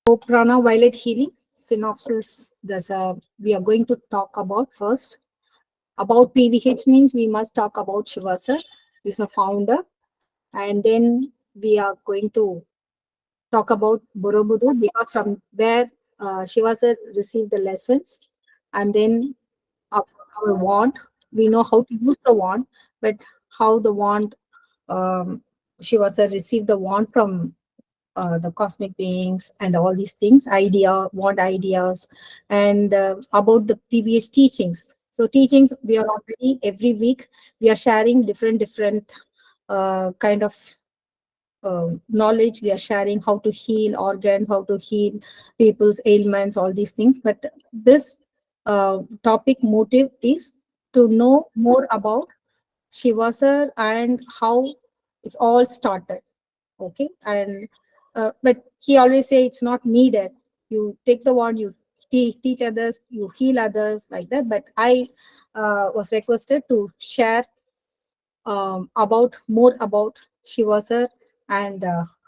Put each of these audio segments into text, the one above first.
So Prana Violet Healing Synopsis. We are going to talk about first about PVH means we must talk about Shiva sir. He's a founder, and then we are going to talk about Borobudur because from where Shiva sir received the lessons, and then our, our wand. We know how to use the wand, but how the wand Shiva sir received the wand from the cosmic beings and all these things, want ideas, and about the PVH teachings. So teachings, we are already every week we are sharing different kind of knowledge. We are sharing how to heal organs, how to heal people's ailments, all these things. But this topic motive is to know more about Shiva sir and how it's all started. Okay, and but he always say it's not needed. You take the one, you teach others, you heal others, like that. But I was requested to share about more about Shiva sir and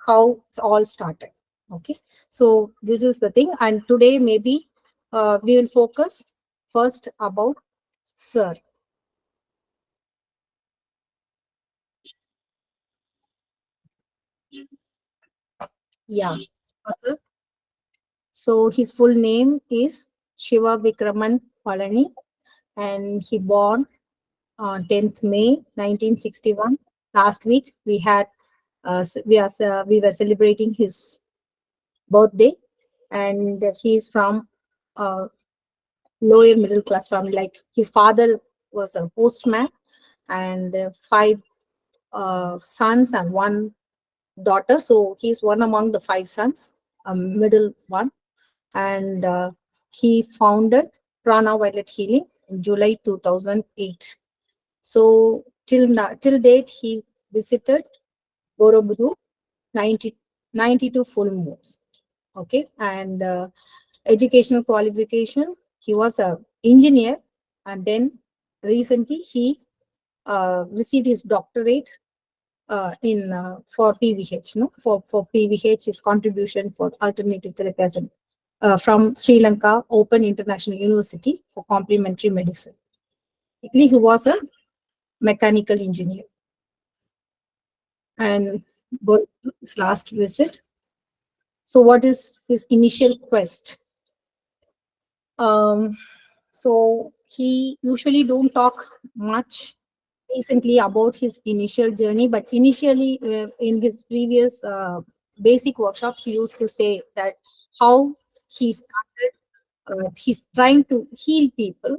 how it's all started. Okay, so this is the thing, and today maybe we will focus first about sir. Yeah, sir. So his full name is Shiva Vikraman Palani, and he born 10th May 1961. Last week we had we were celebrating his birthday, and he's from uh, lower middle class family. Like his father was a postman, and five sons and one daughter. So he's one among the five sons, a middle one, and he founded Prana Violet Healing in July 2008. So till date, he visited Borobudur 90, 92 full moons. Okay, and educational qualification, he was a engineer, and then recently he received his doctorate in for PVH. No, for PVH, his contribution for alternative therapy as from Sri Lanka Open International University for complementary medicine. He was a mechanical engineer, and his last visit. So, what is his initial quest? Um, so he usually don't talk much recently about his initial journey, but initially in his previous basic workshop, he used to say that how he started. He's trying to heal people,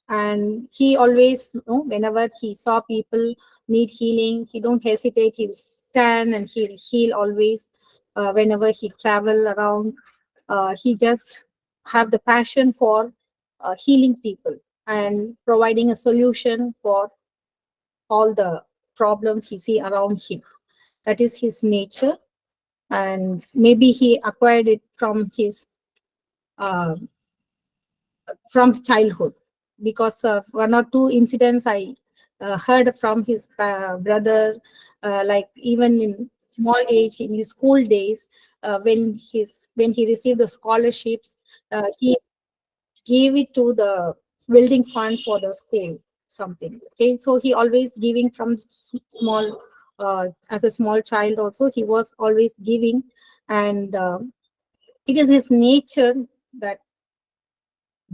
and he always, whenever he saw people need healing, he don't hesitate. He'll stand and he'll heal always. Whenever he travel around, he just have the passion for healing people and providing a solution for all the problems he see around him. That is his nature, and maybe he acquired it uh, from childhood, because of one or two incidents I heard from his brother, like even in small age in his school days, when he received the scholarships, he gave it to the building fund for the school, something. Okay, so he always giving from small, as a small child also he was always giving, and it is his nature, that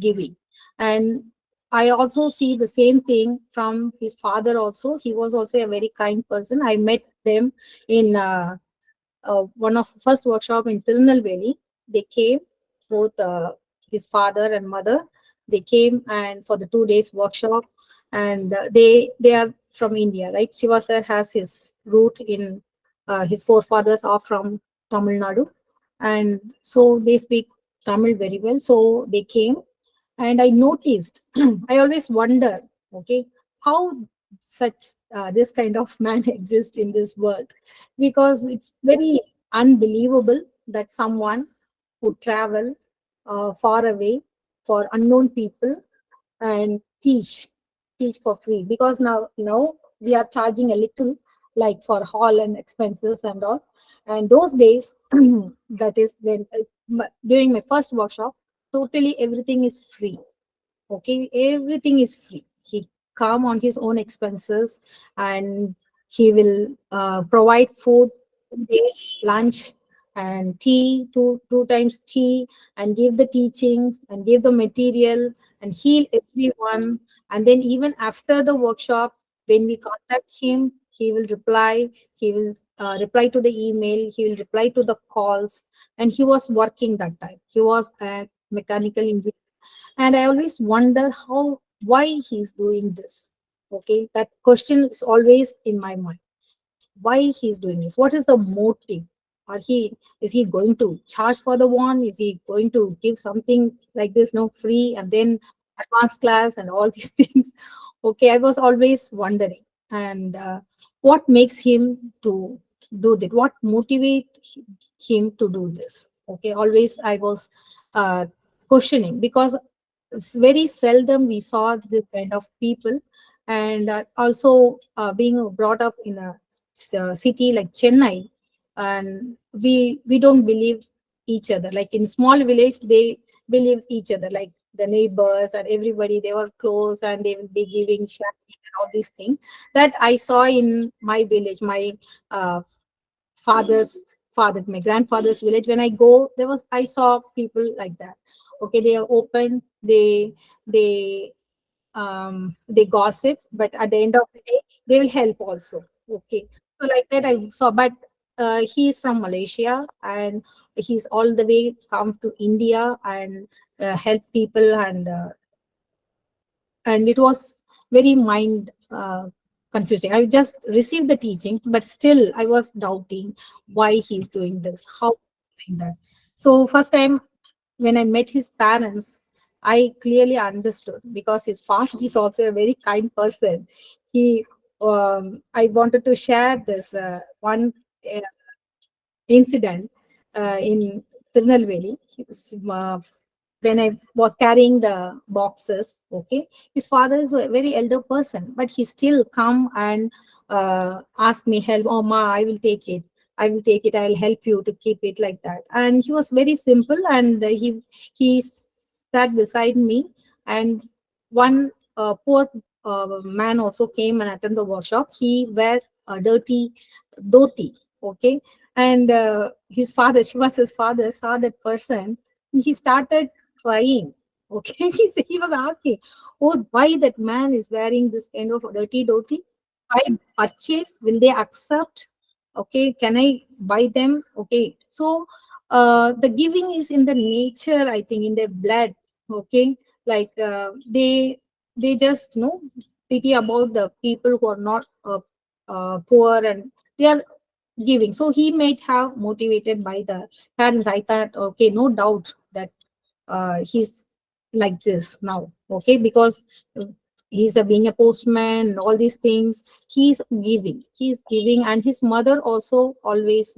giving. And I also see the same thing from his father also. He was also a very kind person. I met them in one of the first workshop in Tirunelveli. They came, both his father and mother. They came and for the 2 days workshop, and they are from India, right? Shiva sir has his root in his forefathers are from Tamil Nadu, and so they speak Tamil very well. So they came, and I noticed, I always wonder, okay, how such this kind of man exists in this world, because it's very unbelievable that someone would travel far away for unknown people and teach for free, because now we are charging a little, like for hall and expenses and all. And those days that is when but during my first workshop, totally everything is free. Okay, everything is free. He come on his own expenses, and he will provide food, days lunch and tea, two times tea, and give the teachings and give the material and heal everyone. And then even after the workshop, when we contact him, he will reply. He will reply to the email, he will reply to the calls. And he was working that time, he was a mechanical engineer. And I always wonder how, why he's doing this. Okay, that question is always in my mind. Why he's doing this, what is the motive? Or he, is he going to charge for the one, is he going to give something like this, no, free, and then advanced class and all these things. Okay, I was always wondering. And what makes him to do that, what motivate him to do this? Okay, always I was questioning, because it's very seldom we saw this kind of people. And also being brought up in a city like Chennai, and we don't believe each other. Like in small village, they believe each other, like the neighbors and everybody, they were close, and they will be giving sharing and all these things that I saw in my village, my uh, father's my grandfather's village. When I go, there was, I saw people like that. Okay, they are open, they they gossip, but at the end of the day, they will help also. Okay, so like that I saw. But he's from Malaysia, and he's all the way come to India and help people. And it was very mind confusing. I just received the teaching, but still I was doubting why he's doing this, how he's doing that. So first time when I met his parents, I clearly understood, because his father is also a very kind person. He I wanted to share this one uh, incident in Tirunelveli. He was, when I was carrying the boxes, okay, his father is a very elder person, but he still come and ask me help. Oh ma, I will take it. I will take it. I will help you to keep it, like that. And he was very simple, and he sat beside me. And one poor man also came and attended the workshop. He wear a dirty dhoti, okay, and his father, she was his father, saw that person. He started crying. Okay, he was asking, oh, why that man is wearing this kind of dirty dhoti? I purchase, will they accept? Okay, can I buy them? Okay, so the giving is in the nature, I think, in their blood. Okay, like they just know pity about the people who are not poor, and they are giving. So he might have motivated by the parents. I thought, okay, no doubt that he's like this now. Okay, because uh, he's being a postman and all these things. He's giving, and his mother also always,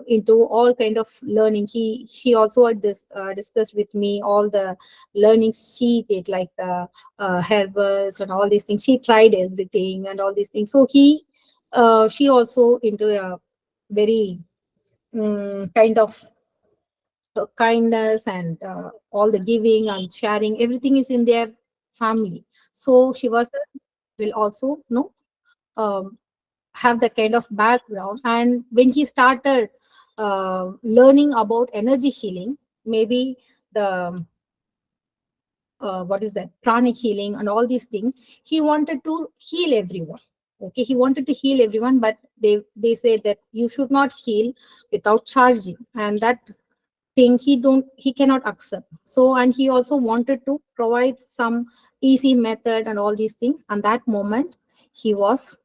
into all kind of learning. She also had discussed with me all the learnings she did, like herbals and all these things. She tried everything and all these things. So she also into a very kind of kindness, and all the giving and sharing, everything is in their family. So she was will also um, have that kind of background. And when he started learning about energy healing, maybe the what is that, pranic healing and all these things, he wanted to heal everyone. Okay, he wanted to heal everyone, but they said that you should not heal without charging, and that thing he cannot accept. So, and he also wanted to provide some easy method and all these things. And that moment he was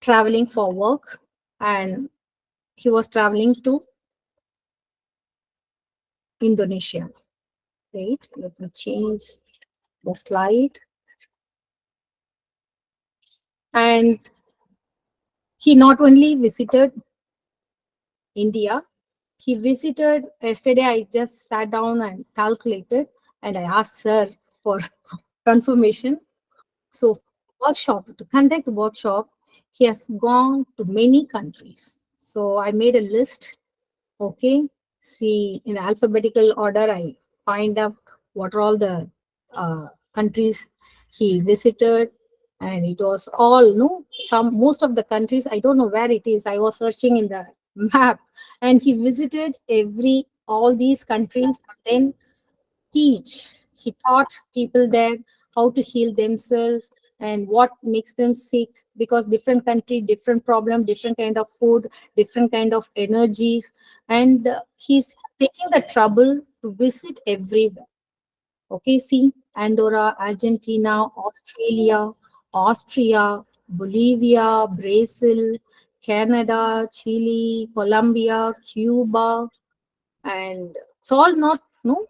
traveling for work, and he was traveling to Indonesia. Wait, let me change the slide. And he not only visited India, he visited, yesterday I just sat down and calculated, and I asked her for confirmation. So workshop, to conduct workshop, he has gone to many countries. So I made a list. Okay, see in alphabetical order. I find out what are all the countries he visited, and it was all no some most of the countries. I don't know where it is. I was searching in the map, and he visited every all these countries, and then teach. He taught people there how to heal themselves and what makes them sick, because different country, different problem, different kind of food, different kind of energies, and he's taking the trouble to visit everywhere. Okay, see, Andorra, Argentina, Australia, Austria, Bolivia, Brazil, Canada, Chile, Colombia, Cuba, and it's all not no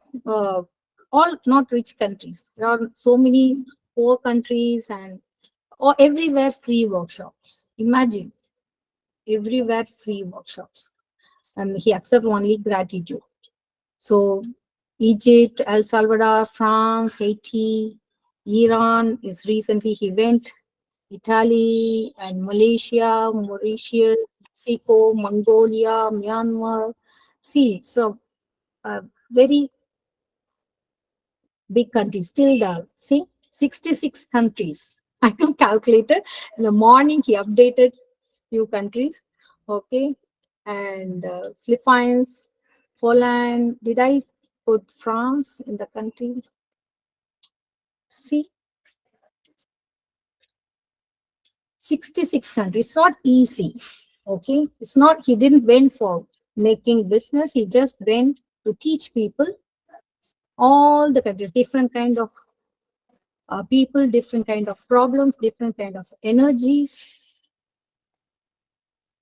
all not rich countries. There are so many poor countries, and or everywhere free workshops. Imagine, everywhere free workshops, and he accept only gratitude. So Egypt, El Salvador, France, Haiti, Iran is recently he went, Italy and Malaysia, Mauritius, Mexico, Mongolia, Myanmar. See, so very big countries. Still the see 66 countries. I have calculated. In the morning he updated few countries. Okay, and Philippines, Poland. Did I put France in the country? See, 66 countries. It's not easy. Okay, it's not. He didn't went for making business. He just went to teach people all the countries, different kind of people, different kind of problems, different kind of energies.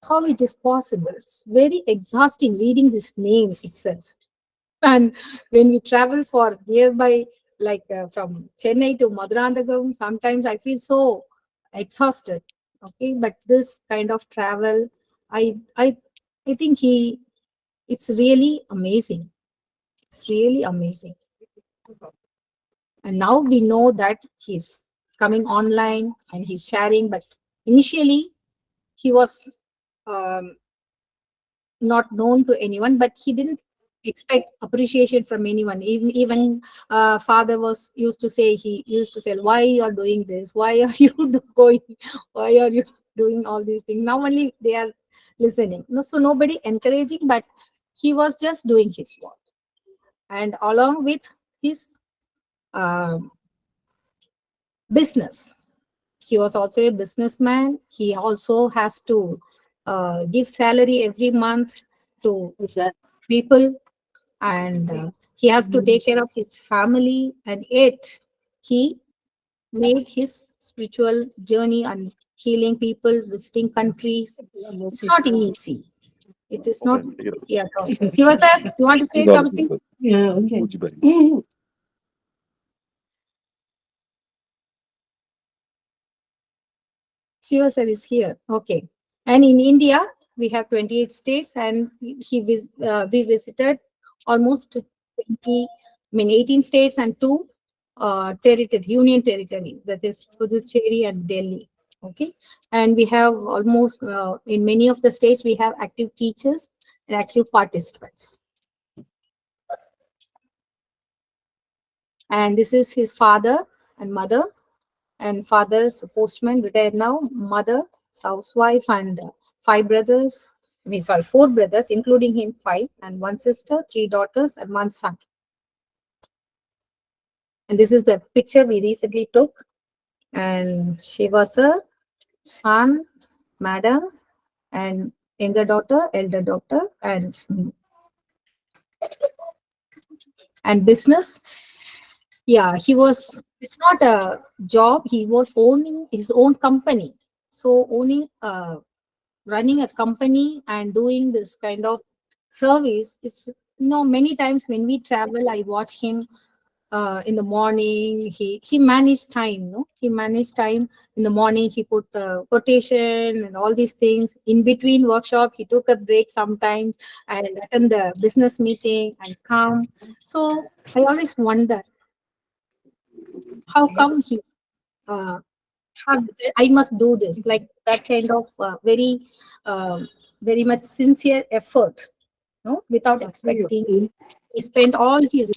How it is possible? It's very exhausting reading this name itself. And when we travel for nearby, like from Chennai to Maduranthagam, sometimes I feel so exhausted. Okay, but this kind of travel, I I I think it's really amazing. It's really amazing. And now we know that he's coming online and he's sharing, but initially he was um, not known to anyone, but he didn't expect appreciation from anyone. Even father was used to say, he used to say, why you are doing this, why are you going, why are you doing all these things. Now only they are listening, no, so nobody encouraging, but he was just doing his work, and along with his um business. He was also a businessman. He also has to give salary every month to people, and he has to take care of his family. And yet, he made his spiritual journey and healing people, visiting countries. It's not easy. It is not easy at all. Siva sir, you want to say something? Yeah, okay. Shiva sir is here. Okay. And in India, we have 28 states, and we visited almost 20, I mean 18 states and two territory, union territory, that is Puducherry and Delhi. Okay. And we have almost, in many of the states, we have active teachers and active participants. And this is his father and mother, and father's a postman, retired now, mother housewife, and five brothers. I mean, sorry, four brothers, including him, five, and one sister, three daughters, and one son. And this is the picture we recently took. And she was a son, madam, and younger daughter, elder daughter, and business. Yeah, he was. It's not a job. He was owning his own company. So owning running a company and doing this kind of service is, many times when we travel, I watch him in the morning. He managed time, no, he managed time. In the morning he put the quotation and all these things. In between workshop he took a break sometimes and attend the business meeting and come. So I always wonder, how come he uh, I must do this, like that kind of very, very much sincere effort. no, without expecting. He spent all his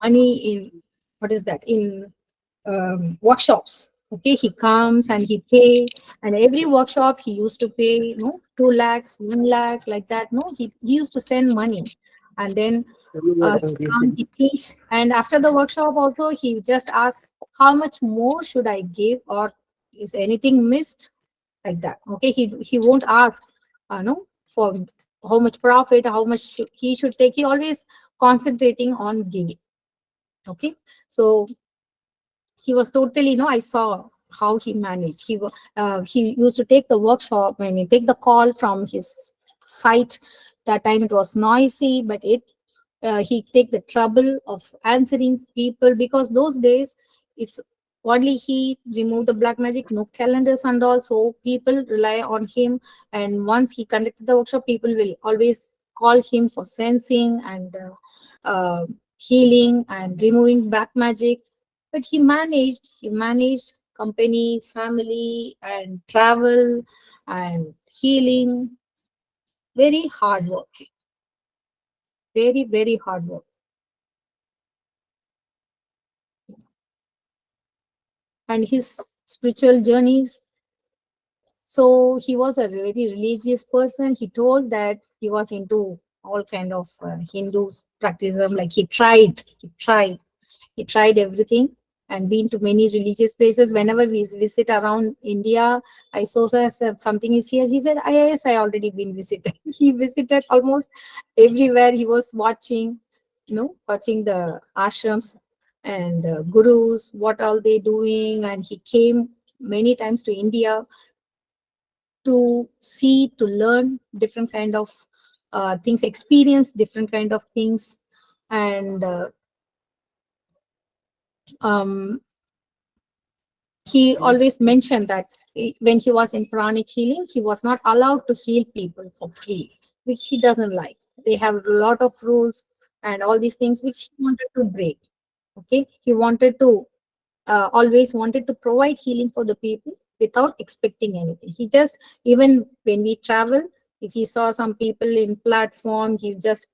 money in, what is that, in workshops. Okay, he comes and he pay, and every workshop he used to pay, 2 lakhs, 1 lakh, like that. No, he used to send money, and then come, he teach, and after the workshop also he just ask, how much more should I give, or is anything missed, like that. Okay, he won't ask, no, for how much profit, how much he should take. He always concentrating on giving. Okay, so he was totally, I saw how he managed. He used to take the workshop, I mean, take the call from his site. That time it was noisy, but he take the trouble of answering people, because those days it's only he removed the black magic, no calendars and all, so people rely on him. And once he conducted the workshop, people will always call him for sensing and healing and removing black magic. But he managed company, family, and travel and healing. Very hard work, very, very hard work. And his spiritual journeys, so he was a very religious person. He told that he was into all kind of Hindus practicism. Like he tried everything, and been to many religious places. Whenever we visit around India, I saw something is here. He said, yes, I already been visited. He visited almost everywhere. He was watching the ashrams and gurus, what all they doing. And he came many times to India to see, to learn different kind of things, experience different kind of things. And um, he always mentioned that when he was in pranic healing, he was not allowed to heal people for free, which he doesn't like. They have a lot of rules and all these things which he wanted to break. Okay, he wanted to always wanted to provide healing for the people without expecting anything. He just, even when we travel, if he saw some people in platform, he just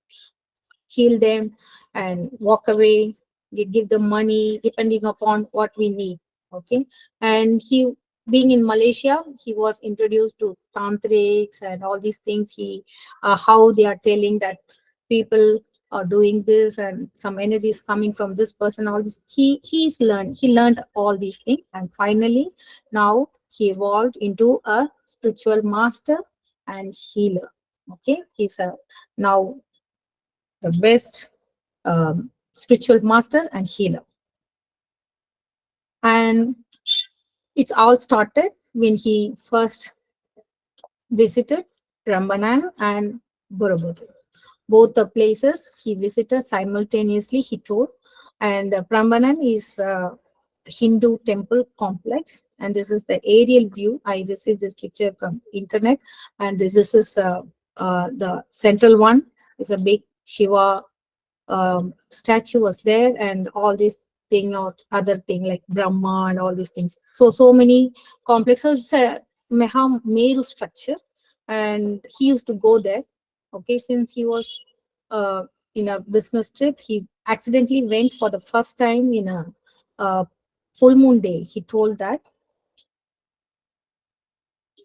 heal them and walk away. We give them money depending upon what we need. Okay, and he, being in Malaysia, he was introduced to tantrics and all these things. How they are telling that people are doing this, and some energy is coming from this person. All this, he learned all these things, and finally now he evolved into a spiritual master and healer. Okay, he's a now the best spiritual master and healer. And it's all started when he first visited Rambanan and Borobudur. Both the places he visited simultaneously, he told. And Prambanan is a Hindu temple complex, and this is the aerial view. I received this picture from internet, and this is the central one. Is a big Shiva statue was there, and all these thing or other thing like Brahma and all these things. So many complexes. It's a Meru structure, and he used to go there. Okay, since he was uh, in a business trip, he accidentally went for the first time in a full moon day. He told that,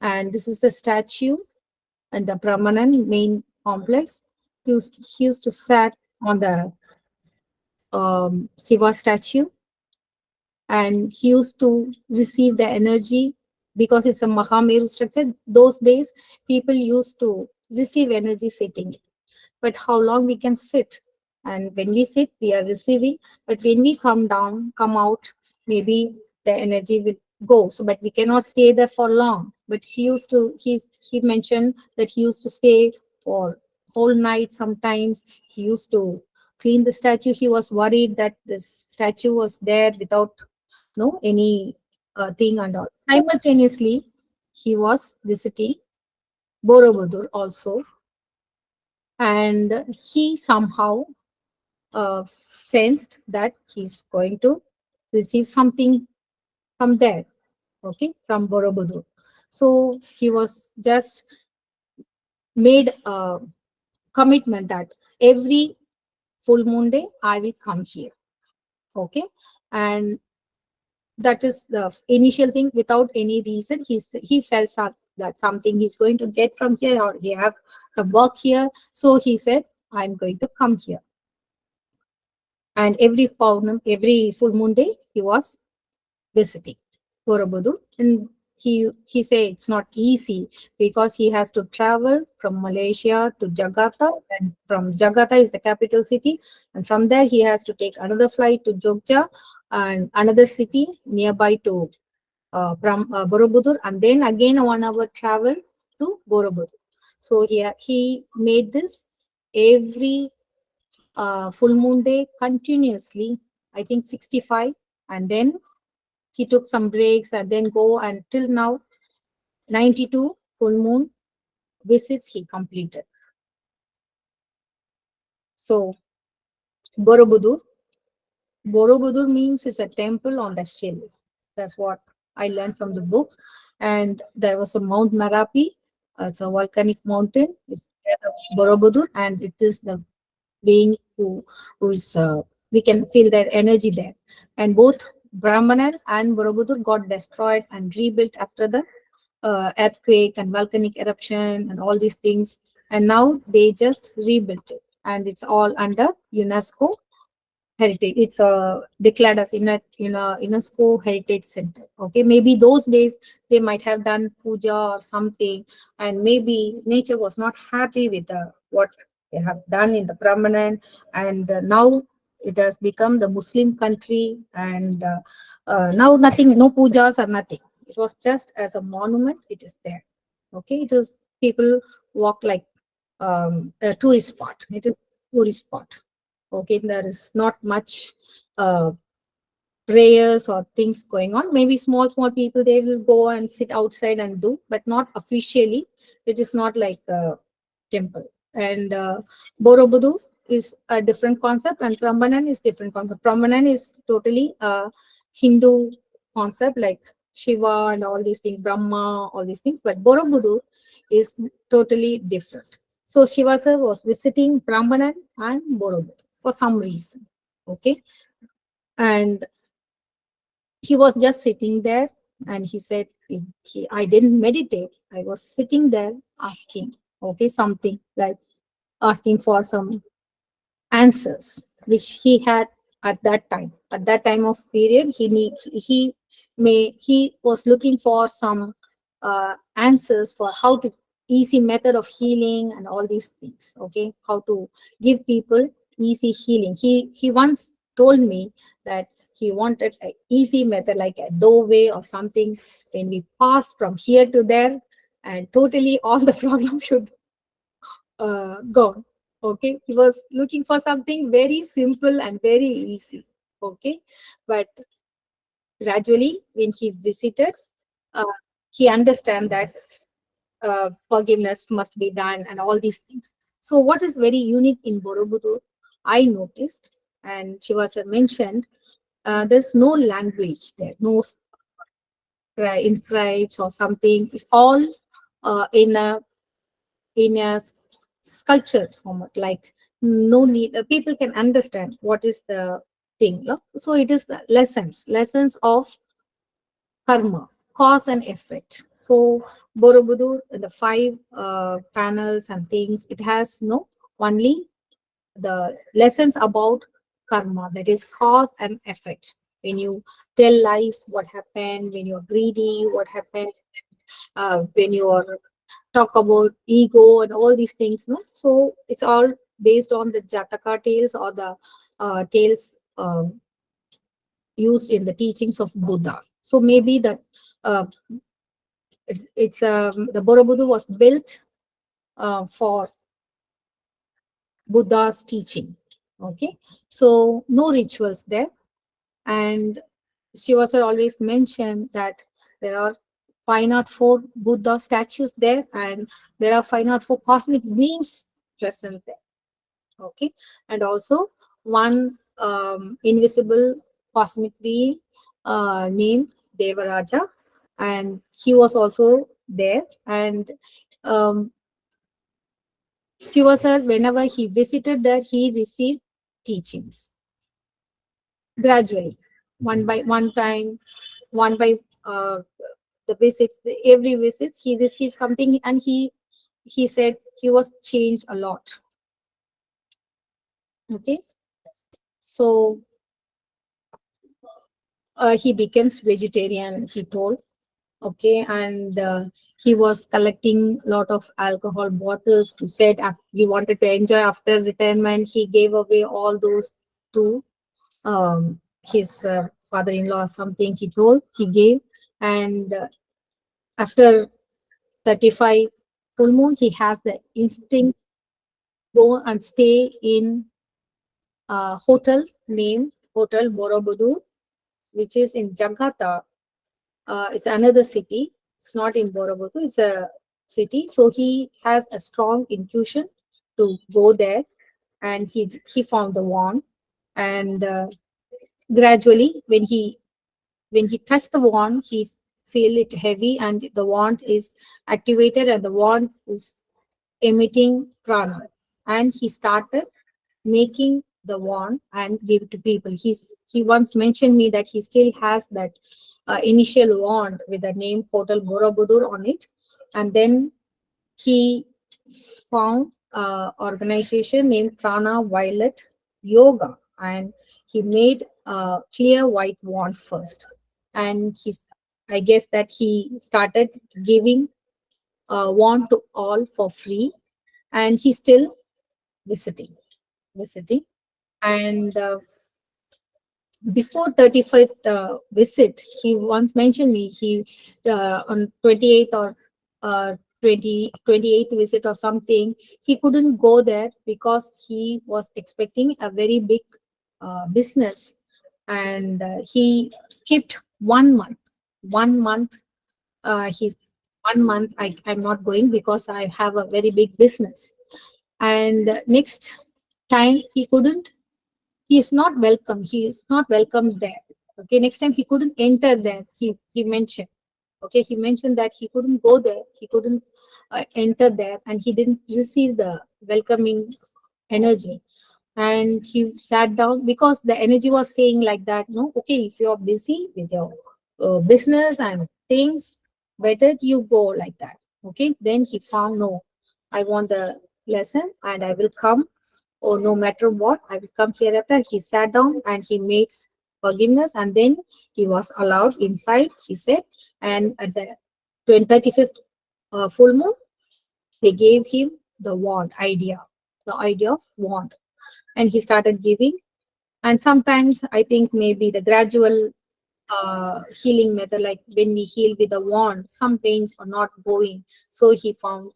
and this is the statue and the Brahmanan main complex. He used to sat on the Shiva statue, and he used to receive the energy because it's a Mahameru structure. Those days, people used to receive energy sitting. But how long we can sit? And when we sit, we are receiving. But when we come down, come out, maybe the energy will go. So, but we cannot stay there for long. But he mentioned that he used to stay for whole night. Sometimes he used to clean the statue. He was worried that this statue was there without no any thing and all. Simultaneously, he was visiting Borobudur also, and he somehow sensed that he's going to receive something from there, okay, from Borobudur. So he was just made commitment that every full moon day I will come here. Okay. And that is the initial thing. Without any reason, he felt that something he's going to get from here, or he have some work here. So he said, I'm going to come here. And every full moon day, he was visiting Borobudur. And he say it's not easy because he has to travel from Malaysia to Jakarta, and from Jakarta is the capital city, and from there he has to take another flight to Jogja and another city nearby to Borobudur, and then again a 1 hour travel to Borobudur. So he made this every full moon day continuously, I think 65, and then he took some breaks and then go until now 92 full moon visits he completed. So Borobudur, Borobudur means it's a temple on the hill. That's what I learned from the books. And there was a Mount Marapi. It's a volcanic mountain. It's Borobudur, and it is the being who is we can feel that energy there. And both Brahmanan and Borobudur got destroyed and rebuilt after the earthquake and volcanic eruption and all these things. And now they just rebuilt it, and it's all under UNESCO heritage. It's declared as in a UNESCO heritage center. Okay, maybe those days they might have done puja or something, and maybe nature was not happy with what they have done in the permanent, and now it has become the Muslim country, and now nothing, no pujas or nothing. It was just as a monument. It is there. Okay, it is people walk like a tourist spot. It is tourist spot. Okay, there is not much uh, prayers or things going on. Maybe small people, they will go and sit outside and do, but not officially. It is not like a temple. And Borobudur is a different concept, and Prambanan is different concept. Prambanan is totally a Hindu concept, like Shiva and all these things, Brahma, all these things. But Borobudur is totally different. So Shiva sir was visiting Prambanan and Borobudur for some reason. Okay. And he was just sitting there, and he said, I didn't meditate. I was sitting there asking, okay, something like asking for some answers which he had at that time of period. He was looking for some answers for how to easy method of healing and all these things. Okay, how to give people easy healing. He once told me that he wanted an easy method like a doorway or something, when we pass from here to there, and totally all the problems should gone. Okay, he was looking for something very simple and very easy. Okay, but gradually when he visited, uh, he understand that forgiveness must be done and all these things. So what is very unique in Borobudur, I noticed, and Shivasa mentioned, there's no language there, no inscribes or something. It's all in a sculpture format, like no need, people can understand what is the thing, no? So it is the lessons of karma, cause and effect. So Borobudur, the five panels and things, it has no only the lessons about karma, that is cause and effect. When you tell lies, what happened? When you're greedy, what happened? When you are talk about ego and all these things, no? So it's all based on the Jataka tales, or the tales used in the teachings of Buddha. So maybe uh, the Borobudur was built for Buddha's teaching. Okay, so no rituals there. And Shivasar always mentioned that there are 504 Buddha statues there, and there are 504 cosmic beings present there. Okay, and also one invisible cosmic being named Devaraja, and he was also there. And um, Shiva sir, whenever he visited there, he received teachings gradually, one by one time, one by the visits, every visit he received something, and he said he was changed a lot. Okay, so he becomes vegetarian, he told. Okay, and he was collecting a lot of alcohol bottles. He said he wanted to enjoy after retirement. He gave away all those to his father-in-law, something he told he gave. And after 35 full moon, he has the instinct go and stay in a hotel named Hotel Borobudur, which is in Jakarta. It's another city. It's not in Borobudur. It's a city. So he has a strong intuition to go there, and he found the wand. And gradually, when he touched the wand, he feel it heavy, and the wand is activated, and the wand is emitting prana. And he started making the wand and give to people. He once mentioned me that he still has that initial wand with the name Hotel Borobudur on it. And then he found organization named Prana Violet Yoga, and he made a clear white wand first. And I guess that he started giving wand to all for free, and he's still visiting. And before 35th visit, he once mentioned me, he on 28th or 28th visit or something, he couldn't go there because he was expecting a very big business. And he skipped 1 month. 1 month, he's 1 month, I'm not going because I have a very big business. And next time he couldn't, he is not welcome, he is not welcome there. Okay, next time he couldn't enter there, he mentioned. Okay, he mentioned that he couldn't go there, he couldn't enter there, and he didn't receive the welcoming energy. And he sat down because the energy was saying like that, no, okay, if you're busy with your business and things, better you go like that. Okay, then he found, no, I want the lesson and I will come, or no matter what, I will come hereafter. He sat down and he made forgiveness, and then he was allowed inside, he said. And at the 35th full moon, they gave him the wand idea, the idea of wand, and he started giving. And sometimes I think maybe the gradual healing method, like when we heal with a wand, some pains are not going. So he found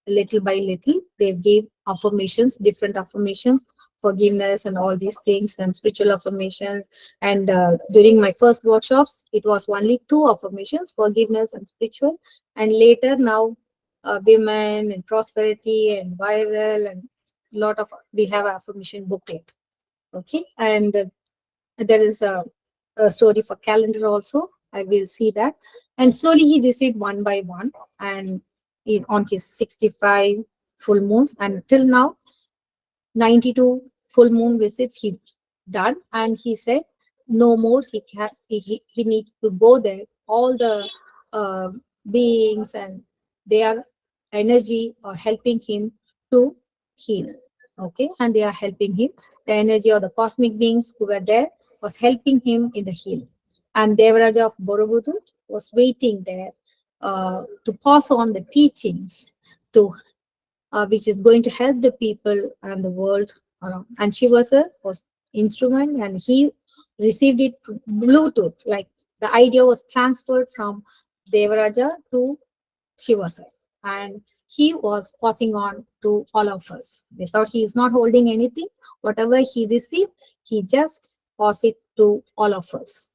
little by little, they gave affirmations, different affirmations, forgiveness and all these things, and spiritual affirmations. And during my first workshops, it was only two affirmations, forgiveness and spiritual. And later now, women and prosperity and viral, and lot of, we have affirmation booklet. Okay, and there is a story for calendar also, I will see that. And slowly he received one by one, and on his 65 full moons, and till now 92 full moon visits he done. And he said no more, he needs to go there, all the uh, beings and their energy are helping him to heal. Okay, and they are helping him, the energy or the cosmic beings who were there was helping him in the healing. And Devaraja of Borobudur was waiting there to pass on the teachings to which is going to help the people and the world around. And Shivasa was instrument, and he received it through Bluetooth. Like the idea was transferred from Devaraja to Shivasa, and he was passing on to all of us. They thought he is not holding anything. Whatever he received, he just passed it to all of us.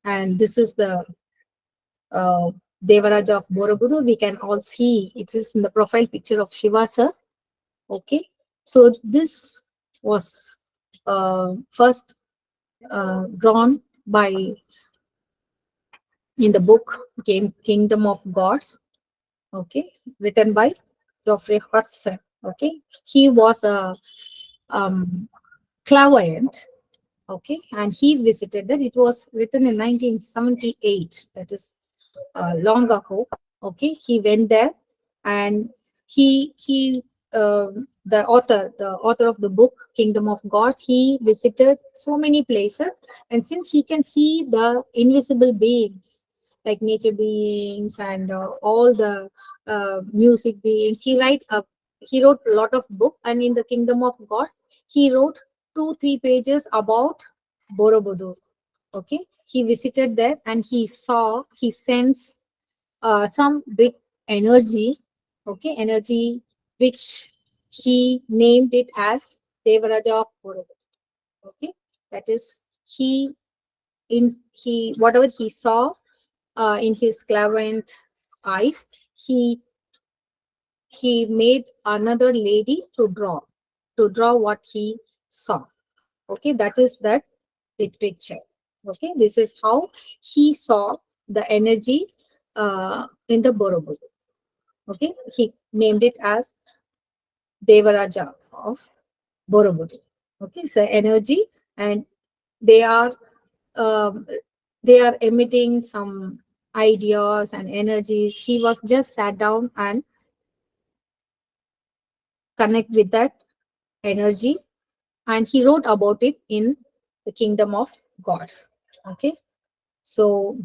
And this is the uh, Devaraja of Borobudur. We can all see it is in the profile picture of Shiva sir. Okay, so this was first drawn by in the book Kingdom of Gods. Okay, written by Geoffrey Hudson. Okay, he was a um, clairvoyant. Okay, and he visited that. It was written in 1978. That is long ago. Okay, he went there, and he the author of the book Kingdom of Gods, he visited so many places, and since he can see the invisible beings like nature beings and all the music beings, he wrote a lot of book, and in the Kingdom of Gods he wrote 2 3 pages about Borobudur. Okay, he visited there and he sensed some big energy. Okay, energy which he named it as Devaraja of Borobudur. Okay, that is he whatever he saw in his clairvoyant eyes, he he made another lady to draw what he saw. Okay, that is that the picture. Okay, this is how he saw the energy in the Borobudur. Okay, he named it as Devaraja of Borobudur. Okay, so energy, and they are um, they are emitting some ideas and energies. He was just sat down and connect with that energy, and he wrote about it in the Kingdom of Gods. Okay, so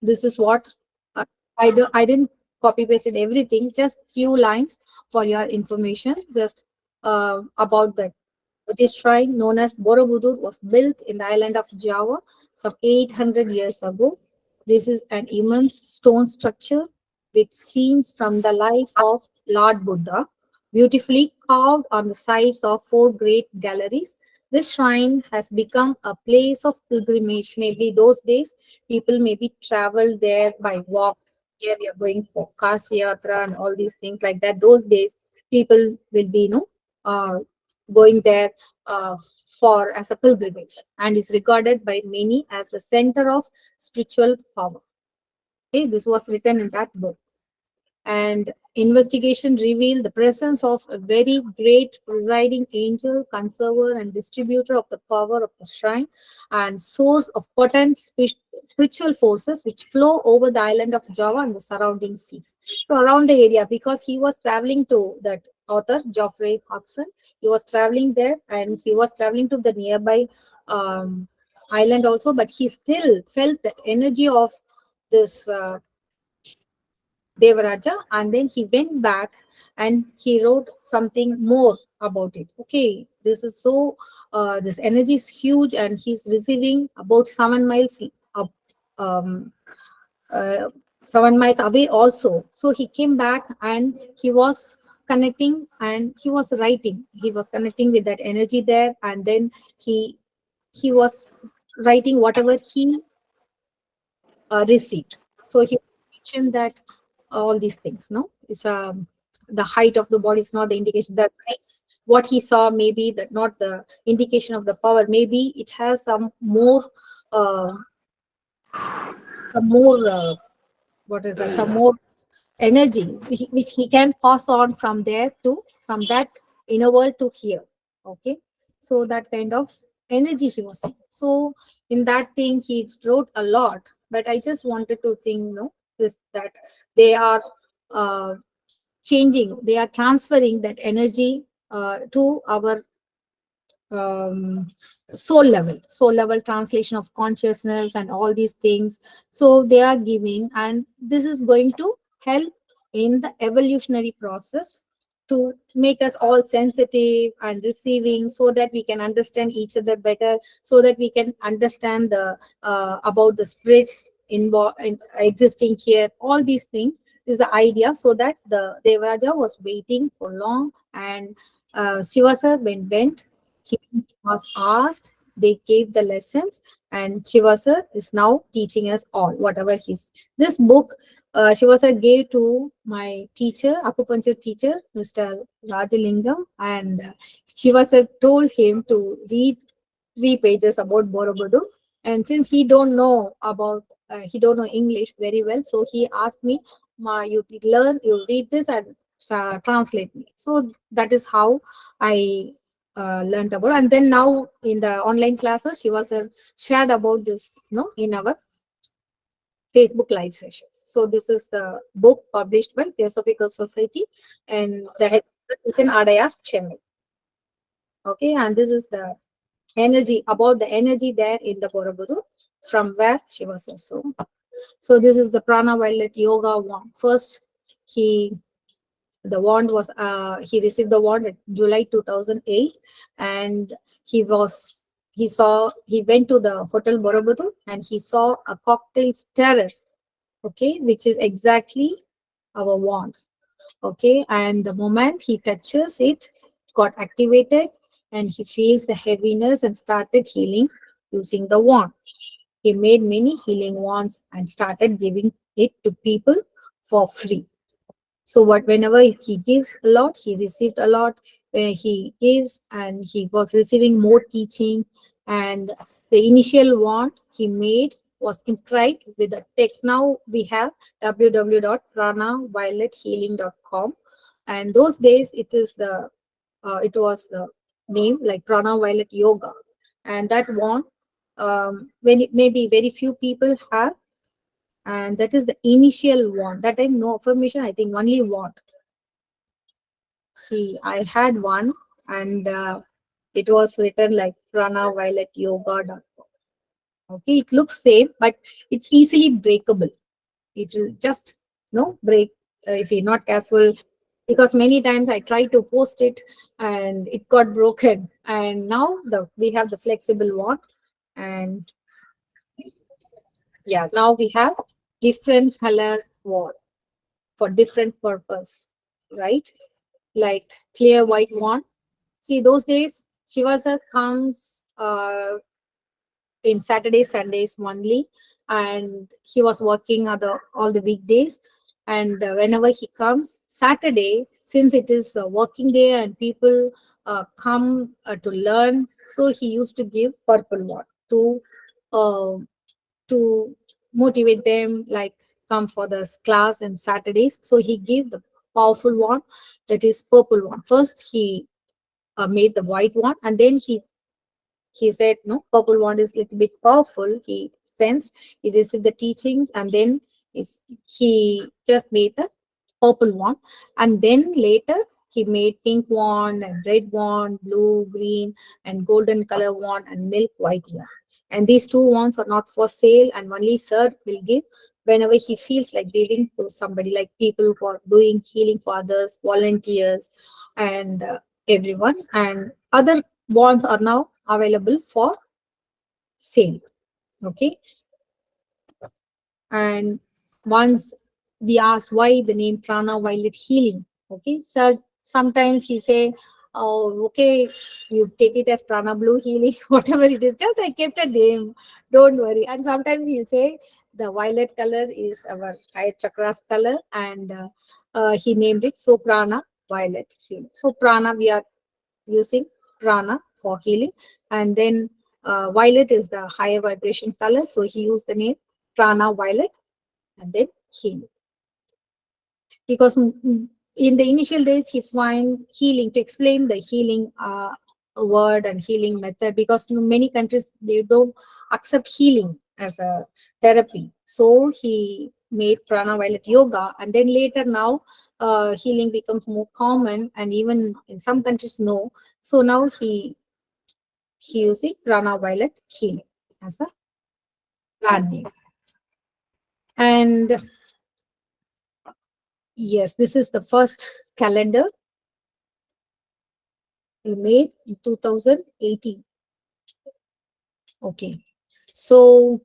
this is what uh, I didn't copy pasted everything, just few lines for your information, just about that. This shrine known as Borobudur was built in the island of Java some 800 years ago. This is an immense stone structure with scenes from the life of Lord Buddha, beautifully carved on the sides of 4 great galleries. This shrine has become a place of pilgrimage. Maybe those days people maybe travel there by walk. Here we are going for Kasi Yatra and all these things like that. Those days people will be, uh, going there uh, for as a pilgrimage, and is regarded by many as the center of spiritual power. Okay, this was written in that book, and investigation revealed the presence of a very great presiding angel, conserver, and distributor of the power of the shrine, and source of potent spiritual forces which flow over the island of Java and the surrounding seas. So around the area, because he was traveling to that author Geoffrey Hodgson, he was traveling there, and he was traveling to the nearby um, island also, but he still felt the energy of this Devaraja, and then he went back and he wrote something more about it. Okay, this is so, this energy is huge, and he's receiving about 7 miles up, um, uh, 7 miles away also. So he came back and he was connecting and he was writing. He was connecting with that energy there, and then he was writing whatever he received. So he mentioned that all these things, no, is the height of the body is not the indication that eyes. What he saw, maybe that not the indication of the power. Maybe it has uh, some more what is that? Some more energy which he can pass on from there to from that inner world to here. Okay, so that kind of energy he was seeing. So in that thing he wrote a lot, but I just wanted to think, no, this that they are uh, changing, they are transferring that energy to our um, soul level translation of consciousness and all these things. So they are giving, and this is going to help in the evolutionary process to make us all sensitive and receiving, so that we can understand each other better, so that we can understand the about the spirits involved in existing here. All these things is the idea, so that the Devaraja was waiting for long, and Shiva sir went. He was asked, they gave the lessons, and Shiva sir is now teaching us all whatever he's. This book Shiva sir gave to my teacher, acupuncture teacher, Mr. Rajalingam, and Shiva sir told him to read 3 pages about Borobudur. And since he don't know English very well, so he asked me, you learn, you read this and translate me. So that is how I learned about. And then now in the online classes, she was shared about this, in our Facebook live sessions. So this is the book published by Theosophical Society, and the head is in Adayar, Chennai. Okay, and this is the energy, about the energy there in the Borobudur, from where she was also. So this is the Prana Violet Yoga wand. First, he the wand was he received the wand in July 2008, and he was he went to the Hotel Borobudur and he saw a cocktail stirrer, okay, which is exactly our wand. Okay, and the moment he touches it, got activated, and he feels the heaviness and started healing using the wand. He made many healing wands and started giving it to people for free. So whenever he gives a lot, he received a lot. Where he gives and he was receiving more teaching, and the initial wand he made was inscribed with a text. Now we have www.pranaviolethealing.com, and those days it was the name like Prana Violet Yoga, and that wand, when it maybe very few people have, and that is the initial wand. That time no affirmation, I think only wand. See, I had one, and it was written like Prana Violet Yoga. Okay, it looks same, but it's easily breakable. It will just break if you're not careful. Because many times I tried to post it and it got broken. And now we have the flexible one, and yeah, now we have different color wand for different purpose, right? Like clear white wand. See, those days Shivasa comes in Saturday, Sundays only, and he was working all the weekdays. And whenever he comes Saturday, since it is a working day and people come to learn, so he used to give purple wand uh, to motivate them, like come for this class and Saturdays. So he gave the powerful wand, that is purple wand. First he made the white one, and then he said no, purple wand is little bit powerful. He sensed, he received the teachings, and then he just made the purple wand. And then later he made pink wand and red wand, blue, green, and golden color wand, and milk white wand. And these two wands are not for sale, and only sir will give whenever he feels like giving to somebody, like people who are doing healing for others, volunteers, and everyone. And other wands are now available for sale. Okay, and once we asked why the name Prana Violet Healing. Okay, so sometimes he say, oh, okay, you take it as Prana Blue Healing, whatever it is, just I kept a name, don't worry. And sometimes he'll say the violet color is our higher chakras color, and he named it so Prana Violet Healing. So Prana, we are using Prana for healing, and then violet is the higher vibration color, so he used the name Prana Violet, and then healing. Because in the initial days he find healing to explain the healing word and healing method, because in many countries they don't accept healing as a therapy. So he made Prana Violet Yoga, and then later now healing becomes more common, and even in some countries no. So now he using Prana Violet Healing as the brand name. And yes, this is the first calendar we made in 2018. Okay. So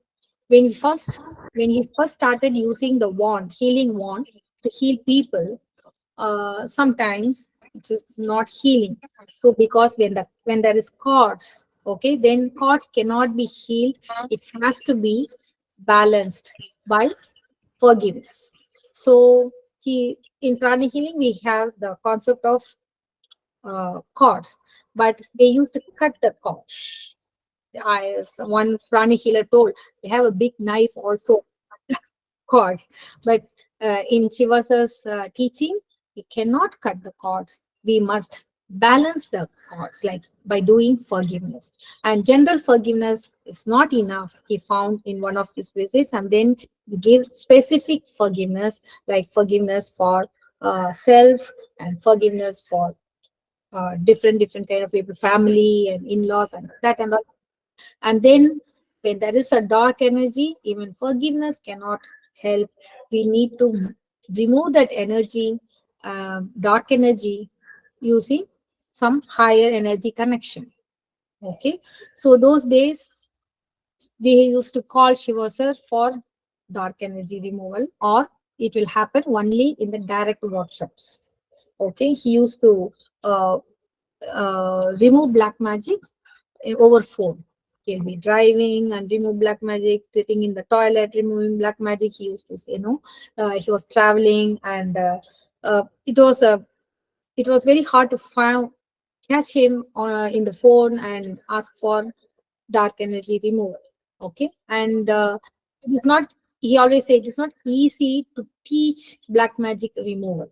when he first started using the wand, healing wand, to heal people, sometimes it's just not healing. So because when there is cords, okay, then cords cannot be healed. It has to be balanced by forgiveness. So he in prana healing we have the concept of cords, but they used to cut the cords. One prana healer told they have a big knife also cords, but in Shivasa's teaching, we cannot cut the cords. We must balance the cords, like by doing forgiveness. And general forgiveness is not enough, he found in one of his visits. And then he gave specific forgiveness, like forgiveness for self and forgiveness for different kind of people, family and in-laws and that and all. And then when there is a dark energy, even forgiveness cannot help. We need to remove that energy, dark energy, using some higher energy connection. Okay. So those days we used to call Shiva sir for dark energy removal, or it will happen only in the direct workshops. Okay. He used to uh, remove black magic over phone. He'll be driving and remove black magic, sitting in the toilet, removing black magic. He used to say, no, he was traveling, and uh, it was it was very hard to find catch him in the phone and ask for dark energy removal. Okay, and it is not. He always said it is not easy to teach black magic removal.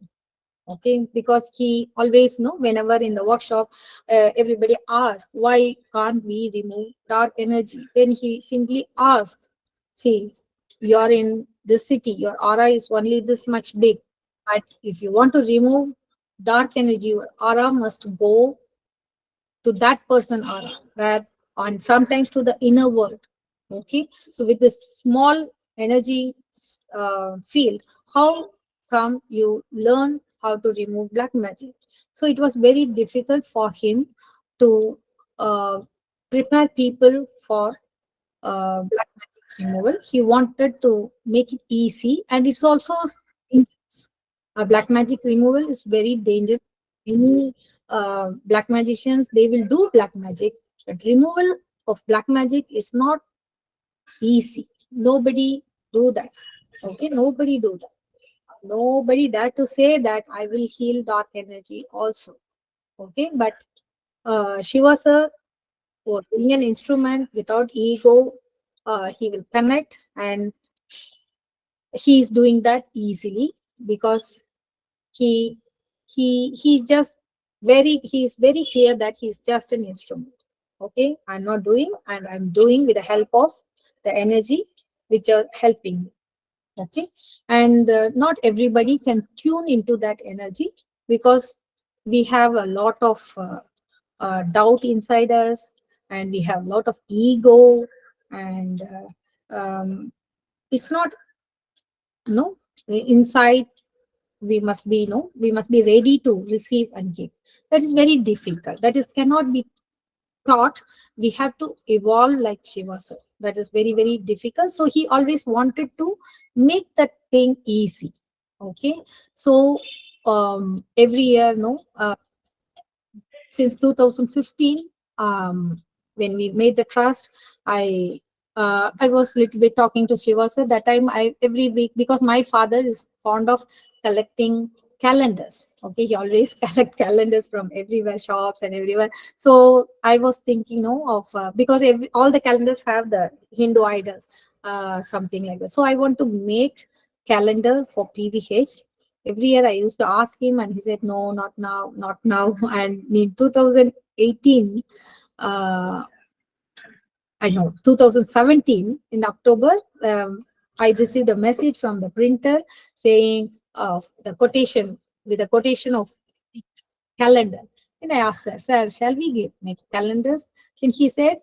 Okay, because he always know, whenever in the workshop everybody asks why can't we remove dark energy, then he simply asked, see, you're in this city, your aura is only this much big, but if you want to remove dark energy, your aura must go to that person aura, where, and sometimes to the inner world. Okay, so with this small energy field, how come you learn how to remove black magic? So it was very difficult for him to uh, prepare people for black magic removal. He wanted to make it easy, and it's also dangerous. Black magic removal is very dangerous. Many black magicians, they will do black magic, but removal of black magic is not easy. Nobody do that. Okay, nobody do that. Nobody dare to say that I will heal dark energy also. Okay, but Shiva sir was being an instrument without ego. He will connect, and he is doing that easily because he he just he is very clear that he is just an instrument. Okay, I'm not doing, and I'm doing with the help of the energy which are helping me. Okay, and not everybody can tune into that energy, because we have a lot of doubt inside us, and we have a lot of ego, and it's not, no, inside we must be, no, we must be ready to receive and give. That is very difficult, that is cannot be taught. We have to evolve like Shiva sir. That is very very difficult, so he always wanted to make that thing easy. Okay, so every year, no, since 2015, when we made the trust, I was little bit talking to Shiva sir that time. I every week, because my father is fond of collecting calendars. Okay, he always collect calendars from everywhere, shops and everywhere. So I was thinking, no, of because all the calendars have the Hindu idols, something like that. So I want to make calendar for PVH. Every year I used to ask him, and he said, no, not now, not now. And in 2018, uh, I know 2017 in October, I received a message from the printer saying the quotation, with a quotation of calendar. Then I asked her, sir, shall we make calendars? Then he said,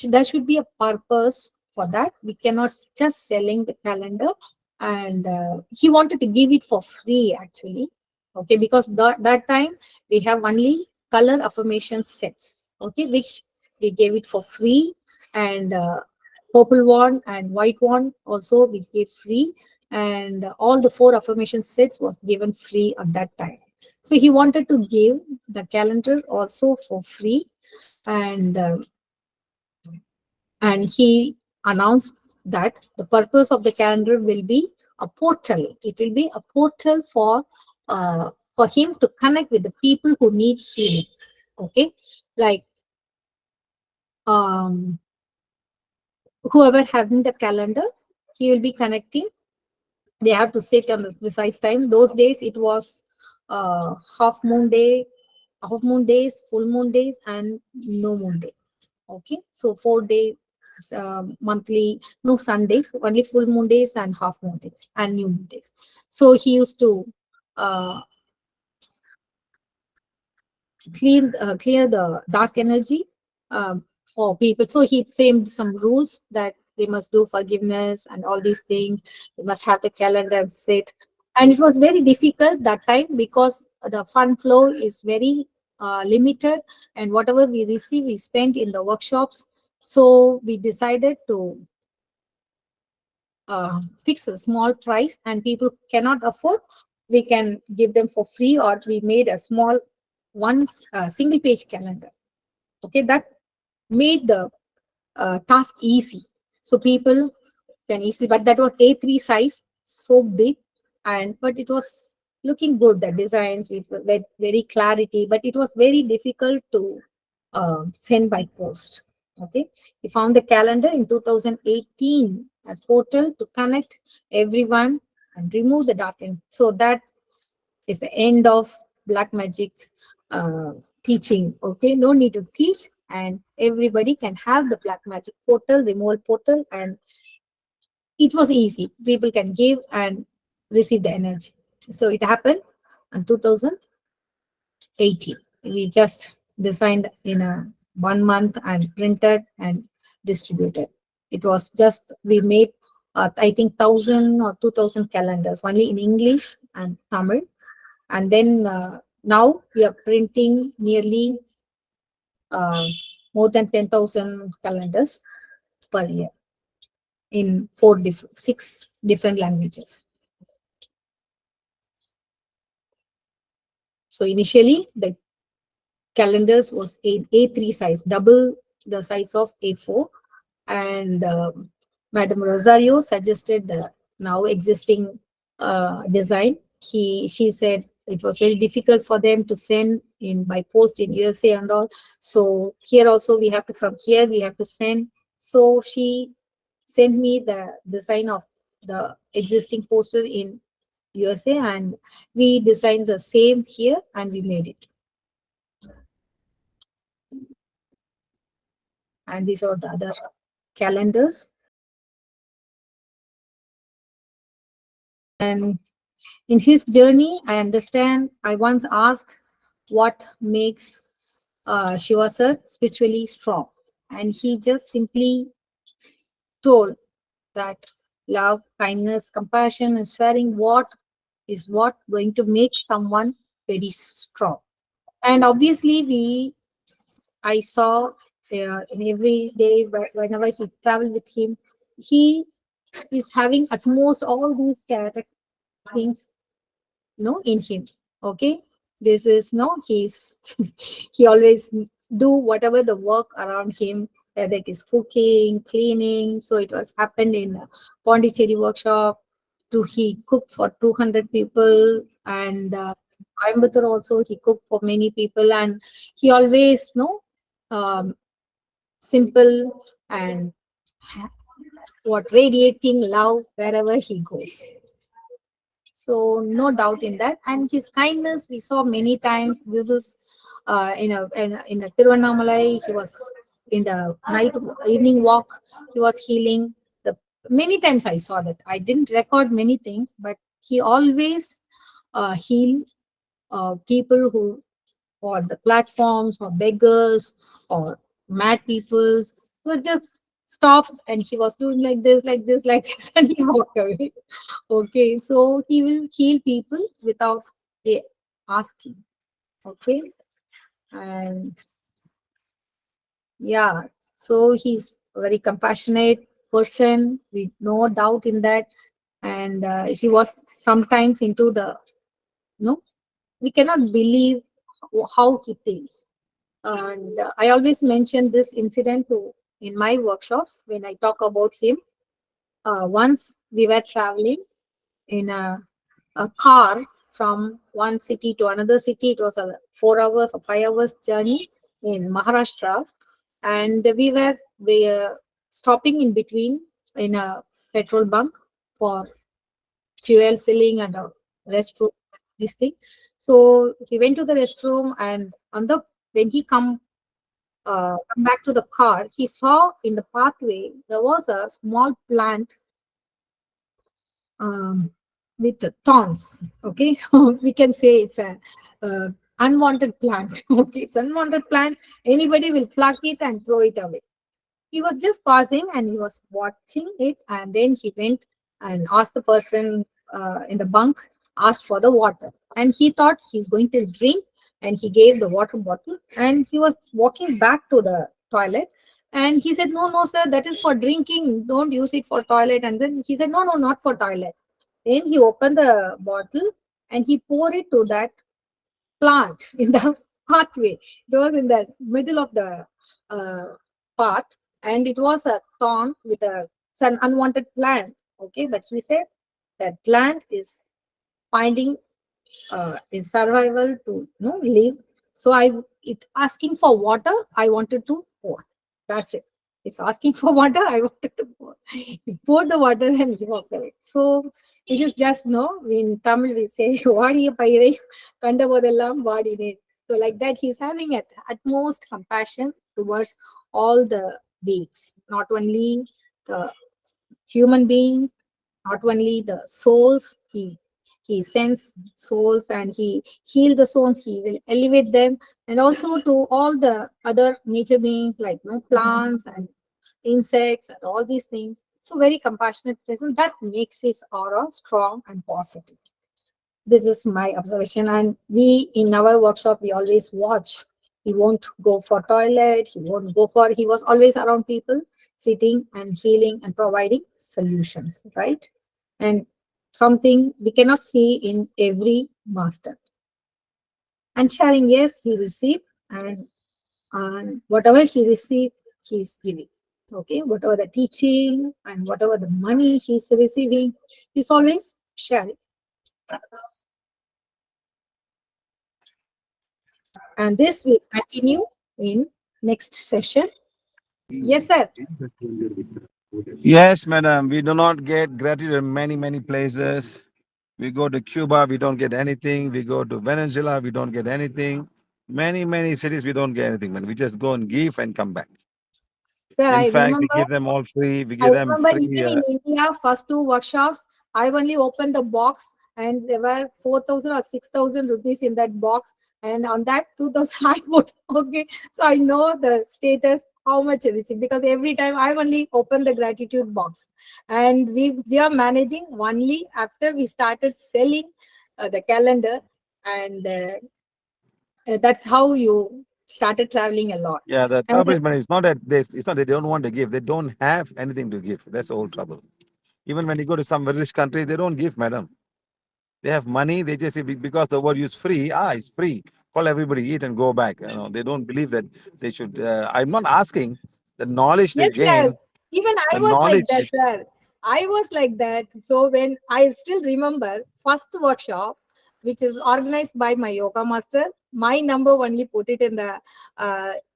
there should be a purpose for that. We cannot just selling the calendar. And he wanted to give it for free, actually. Okay, because that time we have only color affirmation sets. Okay, which we gave it for free, and purple one and white one also we gave free, and all the 4 affirmation sets was given free at that time. So he wanted to give the calendar also for free, and he announced that the purpose of the calendar will be a portal. It will be a portal for him to connect with the people who need healing. Okay, like um, whoever having the calendar, he will be connecting They have to sit on the precise time. Those days it was half moon day, half moon days, full moon days, and no moon day. Okay, so 4 days, monthly, no Sundays, only full moon days and half moon days and new moon days. So he used to uh, clear the dark energy for people. So he framed some rules that they must do forgiveness and all these things. They must have the calendar set, and it was very difficult that time because the fund flow is very limited, and whatever we receive, we spend in the workshops. So we decided to fix a small price, and people cannot afford, we can give them for free, or we made a small one single page calendar. Okay, that made the task easy, so people can easily, but that was A3 size, so big, and but it was looking good, the designs with very clarity, but it was very difficult to send by post. Okay, we found the calendar in 2018 as portal to connect everyone and remove the dark end. So that is the end of black magic uh, teaching. Okay, no need to teach, and everybody can have the black magic portal, remote portal, and it was easy. People can give and receive the energy. So it happened in 2018. We just designed in a 1 month and printed and distributed. It was just we made I think 1,000 or 2,000 calendars only in English and Tamil, and then now we are printing nearly uh, more than 10,000 calendars per year in six different languages. So initially the calendars was A3 size, double the size of A4, and Madam Rosario suggested the now existing design. She said it was very difficult for them to send in by post in USA and all. So here also we have to, from here we have to send. So she sent me the design of the existing poster in USA, and we designed the same here and we made it. And these are the other calendars. And in his journey, I understand, I once asked what makes Shiva sir spiritually strong. And he just simply told that love, kindness, compassion, and sharing what going to make someone very strong. And obviously, I saw in every day whenever he traveled with him, he is having at most all these character things, in him. Okay, this is no, he's he always do whatever the work around him, whether it is cooking, cleaning. So it was happened in a Pondicherry workshop. To he cooked for 200 people, and Coimbatore also he cooked for many people, and he always um, simple and what radiating love wherever he goes. So no doubt in that, and his kindness we saw many times. This is in a Tiruvannamalai. He was in the evening walk. He was healing. The many times I saw that. I didn't record many things, but he always heal people who, or the platforms, or beggars, or mad people who just stopped, and he was doing like this, like this, like this, and he walked away. Okay, so he will heal people without they asking. Okay, and yeah, so he's a very compassionate person, with no doubt in that. And he was sometimes into the, no, we cannot believe how he thinks. And I always mention this incident to in my workshops when I talk about him. Once we were traveling in a car from one city to another city. It was a 4 hours or 5 hours journey in Maharashtra, and we were stopping in between in a petrol bunk for fuel filling and a restroom, this thing. So he went to the restroom, and on the when he come back to the car, he saw in the pathway there was a small plant um, with the thorns. Okay, we can say it's a unwanted plant. Okay, it's unwanted plant. Anybody will pluck it and throw it away. He was just passing and he was watching it, and then he went and asked the person in the bunk, asked for the water, and he thought he's going to drink, and he gave the water bottle, and he was walking back to the toilet, and he said, no, no, sir, that is for drinking, don't use it for toilet. And then he said, no, no, not for toilet. Then he opened the bottle and he poured it to that plant in the pathway. It was in the middle of the uh, path, and it was a thorn with it's an unwanted plant. Okay, but he said that plant is finding is survival to live. So it asking for water. I wanted to pour. That's it. It's asking for water. I wanted to pour. He poured the water and he walked away. So it is just no. In Tamil we say "Vaadiya payirai kandabodellam vaadineen." So like that, he's having at utmost compassion towards all the beings, not only the human beings, not only the souls. He sends souls and he heal the souls, he will elevate them, and also to all the other nature beings like plants and insects and all these things. So very compassionate presence that makes his aura strong and positive. This is my observation, and we in our workshop we always watch. He won't go for toilet, he was always around people, sitting and healing and providing solutions, right? And something we cannot see in every master. And sharing, yes, he received, and whatever he received, he is giving. Okay, whatever the teaching and whatever the money he's receiving, he's always sharing. And this will continue in next session. Yes, sir. Yes, madam. We do not get gratitude in many, many places. We go to Cuba, we don't get anything. We go to Venezuela, we don't get anything. Many, many cities, we don't get anything, man. We just go and give and come back. Sir, In I fact, we remember give them all free. We I give them remember free. even in India, first two workshops, I only opened the box and there were 4,000 or 6,000 rupees in that box. And on that 2,000, I put, okay. So I know the status, how much I received, because every time I only open the gratitude box. And we are managing only after we started selling the calendar. And that's how you started traveling a lot. Yeah, the And trouble is, man, it's not that they don't want to give. They don't have anything to give. That's the whole trouble. Even when you go to some very rich country, they don't give, madam. They have money. They just say because the word is free. It's free. Call everybody, eat and go back. They don't believe that they should. I'm not asking the knowledge they yes, sir. gain. Even I The was like knowledge. that, sir. I was like that. So when I still remember first workshop, which is organized by my yoga master, my number only put it in the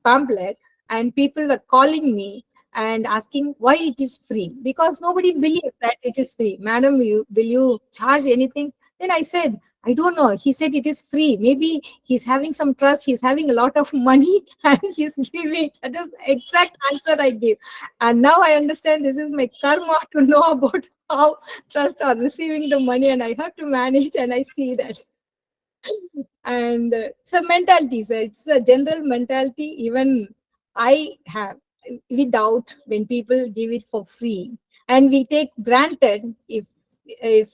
pamphlet, and people were calling me and asking why it is free, because nobody believed that it is free. Madam, will you charge anything? Then I said, I don't know. He said it is free. Maybe he's having some trust. He's having a lot of money and he's giving. That is the exact answer I gave. And now I understand this is my karma to know about how trust or receiving the money, and I have to manage, and I see that. And it's a mentality, sir. It's a general mentality. Even I have. We doubt when people give it for free, and we take granted if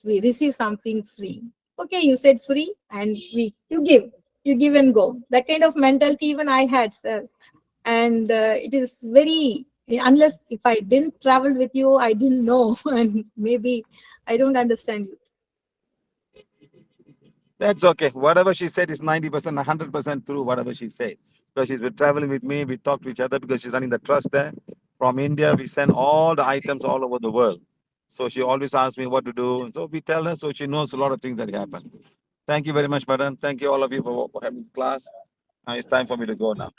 we receive something free. Okay, you said free, and you give and go. That kind of mentality even I had, sir. And it is very, unless if I didn't travel with you, I didn't know, and maybe I don't understand you. That's okay. Whatever she said is 90%, 100% true, whatever she said. Because she's been traveling with me, we talk to each other because she's running the trust there. From India, we send all the items all over the world. So she always asks me what to do. And so we tell her, so she knows a lot of things that happen. Thank you very much, madam. Thank you, all of you, for having class. It's time for me to go now.